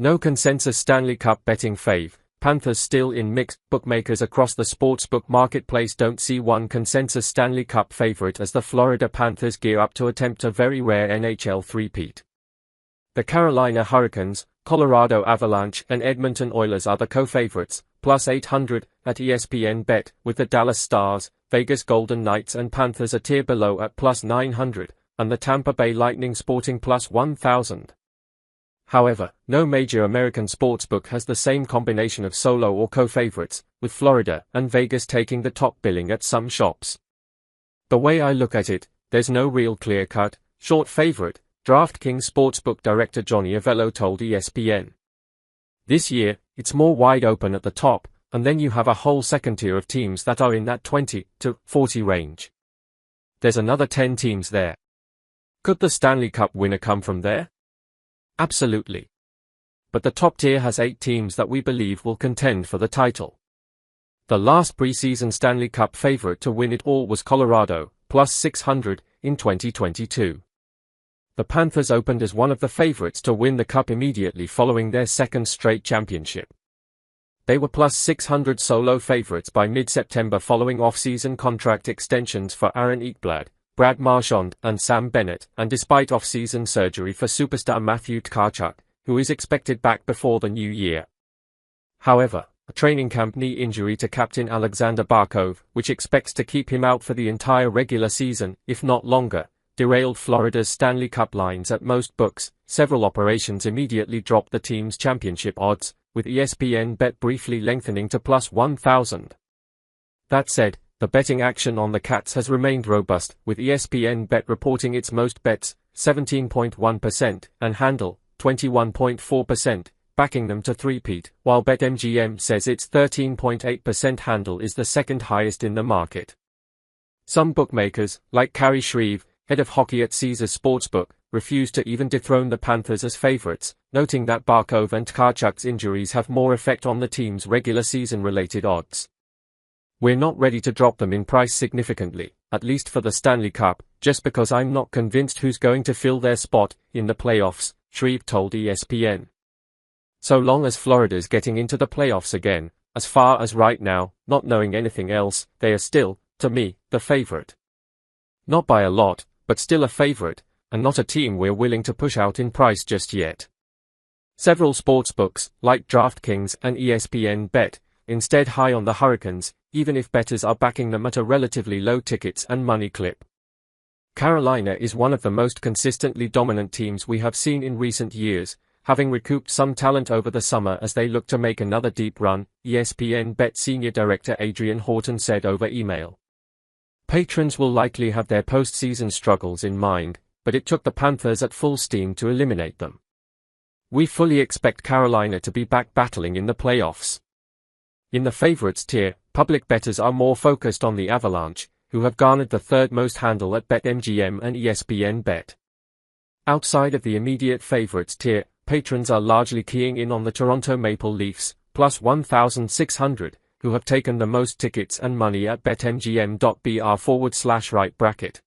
No consensus Stanley Cup betting fave. Panthers still in mix. Bookmakers across the sportsbook marketplace don't see one consensus Stanley Cup favorite as the Florida Panthers gear up to attempt a very rare NHL three-peat. The Carolina Hurricanes, Colorado Avalanche and Edmonton Oilers are the co-favorites, plus 800, at ESPN Bet, with the Dallas Stars, Vegas Golden Knights and Panthers a tier below at plus 900, and the Tampa Bay Lightning sporting plus 1,000. However, no major American sportsbook has the same combination of solo or co-favorites, with Florida and Vegas taking the top billing at some shops. The way I look at it, there's no real clear-cut, short favorite, DraftKings sportsbook director Johnny Avello told ESPN. This year, it's more wide open at the top, and then you have a whole second tier of teams that are in that 20 to 40 range. There's another 10 teams there. Could the Stanley Cup winner come from there? Absolutely. But the top tier has 8 teams that we believe will contend for the title. The last preseason Stanley Cup favorite to win it all was Colorado, plus 600, in 2022. The Panthers opened as one of the favorites to win the cup immediately following their second straight championship. They were plus 600 solo favorites by mid-September following off-season contract extensions for Aaron Ekblad, Brad Marchand and Sam Bennett, and despite off-season surgery for superstar Matthew Tkachuk, who is expected back before the new year. However, a training camp knee injury to captain Alexander Barkov, which expects to keep him out for the entire regular season, if not longer, derailed Florida's Stanley Cup lines at most books. Several operations immediately dropped the team's championship odds, with ESPN Bet briefly lengthening to plus 1,000. That said, the betting action on the Cats has remained robust, with ESPN Bet reporting its most bets, 17.1%, and handle, 21.4%, backing them to three-peat, while BetMGM says its 13.8% handle is the second highest in the market. Some bookmakers, like Carrie Shreve, head of hockey at Caesars Sportsbook, refused to even dethrone the Panthers as favorites, noting that Barkov and Tkachuk's injuries have more effect on the team's regular season-related odds. We're not ready to drop them in price significantly, at least for the Stanley Cup, just because I'm not convinced who's going to fill their spot in the playoffs, Shreve told ESPN. So long as Florida's getting into the playoffs again, as far as right now, not knowing anything else, they are still, to me, the favorite. Not by a lot, but still a favorite, and not a team we're willing to push out in price just yet. Several sportsbooks, like DraftKings and ESPN Bet, instead high on the Hurricanes, even if bettors are backing them at a relatively low tickets and money clip. Carolina is one of the most consistently dominant teams we have seen in recent years, having recouped some talent over the summer as they look to make another deep run, ESPN Bet senior director Adrian Horton said over email. Patrons will likely have their postseason struggles in mind, but it took the Panthers at full steam to eliminate them. We fully expect Carolina to be back battling in the playoffs. In the favorites tier, public bettors are more focused on the Avalanche, who have garnered the third most handle at BetMGM and ESPN Bet. Outside of the immediate favorites tier, patrons are largely keying in on the Toronto Maple Leafs, plus 1,600, who have taken the most tickets and money at betmgm.br/right bracket.